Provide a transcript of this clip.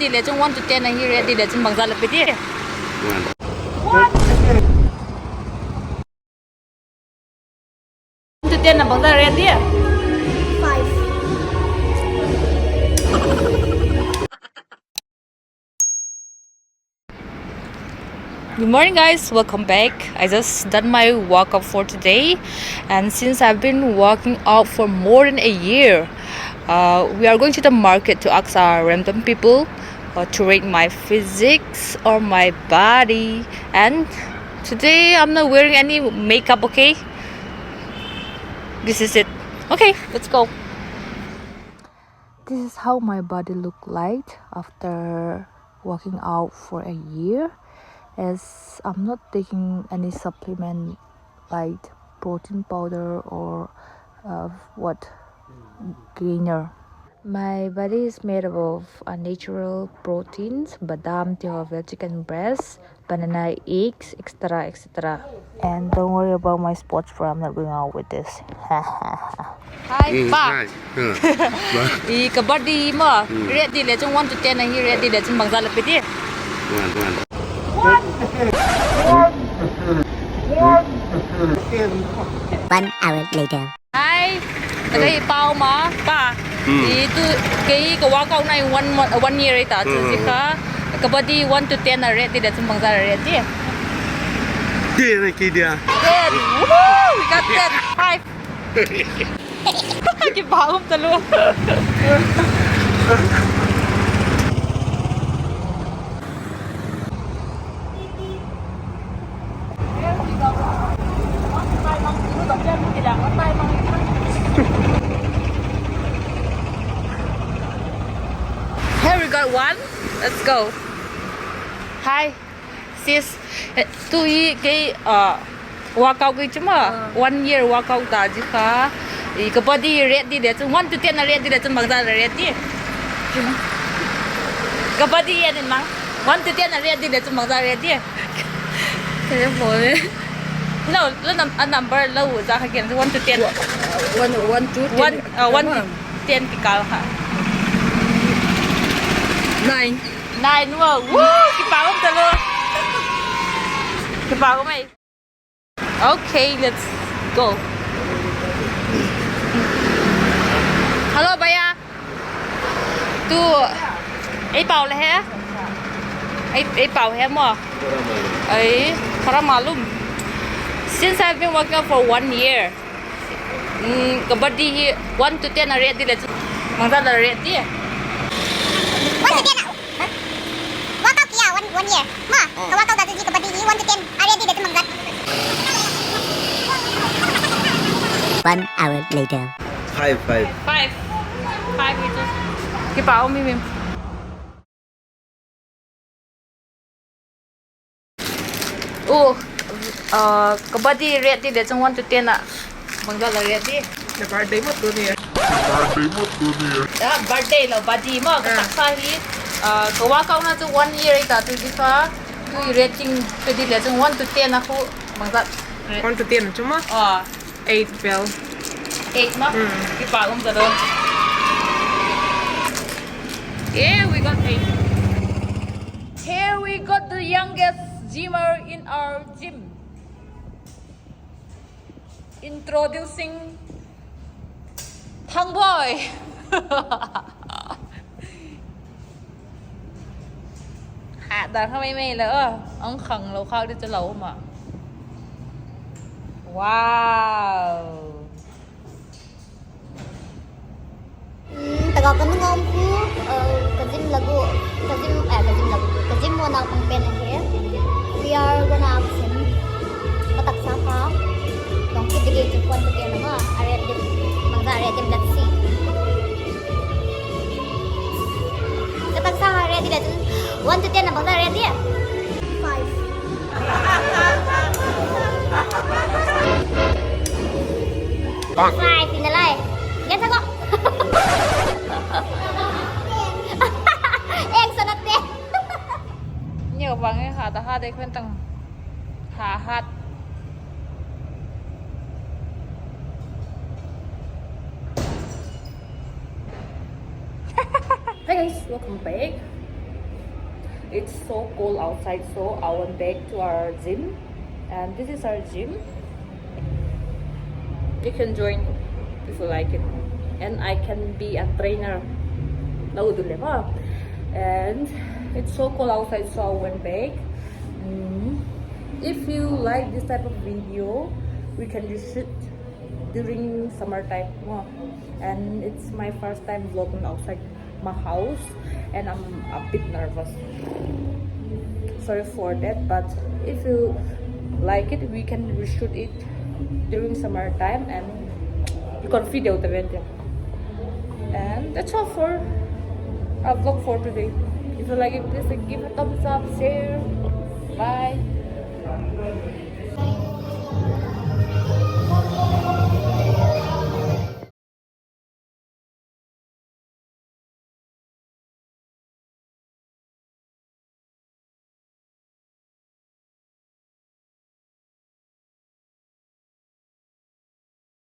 ready le chung 1 to 10 na hi ready le chung bangza le pidi 1 to 10 na bangza ready 5. Good morning guys, welcome back. I just done my workout for today, and since I've been working out for more than a year, we are going to the market to ask our random people to rate my physics or my body. And today I'm not wearing any makeup, okay? This is it. Okay, let's go. This is how my body look like after working out for a year, as I'm not taking any supplement like protein powder or gainer. My body is made up of natural proteins, badam, tihovel, chicken breast, banana, eggs, etc, etc. And don't worry about my sports bra, I'm not going out with this. Hi, Pa. I kabadi mo. Ready le chung 1 to 10 na hi ready le chung bangza le pidi. 1 hour later. Hi. Tagay pao ma, Pa. Itu kay ka workout na 1 year ita. Kasi ka kabadi 1 to 10 na ready le chung bangza ready. 10 na kaya. 10. Woo! We got 10. 5. Kipahom talo. Here we got one. Let's go. Hi, sis. Tu cái workout cái chứ mà 1 year workout ta chứ ka. Cái body ready để chung 1 to 10 na ready để chung bangza ready. Cái body yan mang 1 to 10 na ready để chung bangza ready. Thế rồi. No, a number low za ka gen 1 to 10. 1 to 10. 1 to 10 cái cao ha. 9. 9 đúng không? Woo, cái bao không tao luôn. Cái bao của mày. Okay, let's go. Hello Baya. Tu ấy bảo là hả? Ấy bảo hả mà? Ấy, haram malum. Since I've been working out for 1 year, kabadi 1 to 10 na ready le. Mangsa na ready. 1 to 10 ah. Workout kia 1 year. Ma, ka workout dati di kabadi 1 to 10. Ready dito manggat. 1 hour later. 5 5 meters. Cái bảo mi mìm. Kabadi ready để trong 1 to 10 ạ. Mangga là ready. The birthday mo to niya. Birthday là body mo ka sahi. Ka workout na to 1 year ita tu di fa. Tu rating pwede để trong 1 to 10 ako mangga. 1 to 10 cuma 8 bell. 8 mo. Cái bảo không tao. Here we got 8. Here we got the youngest gymmer in our gym. Introducing Thang Boy. Hạ tàn không mày là ông khẳng lâu khao đi cho lâu mà. Wow. Tagal ka nung ko kajim lagu kajim mo na pang pen here. We are gonna ask him patak sa ka. Dong kitigay to 1 to 10 na are dim mangza are dim let's see. Kapag sa ready na 1 to 10 na mangza ready 5. 5 pinalay. Yan sa ko. Em sanat deh. Nhiều bằng ấy hạ ta hát đây khuyên tầng hạ hát. Hi guys, welcome back. it's so cold outside, so I went back to our gym, and this is our gym. You can join if you like it, and I can be a trainer. And it's so cold outside, so I went back. If you like this type of video, we can do shoot during summertime. And it's my first time vlogging outside my house, and I'm a bit nervous. Sorry for that, but if you like it, we can reshoot it during summertime, and you can video the video. And that's all for our vlog for today. If you like it, please give a thumbs up, share. Bye.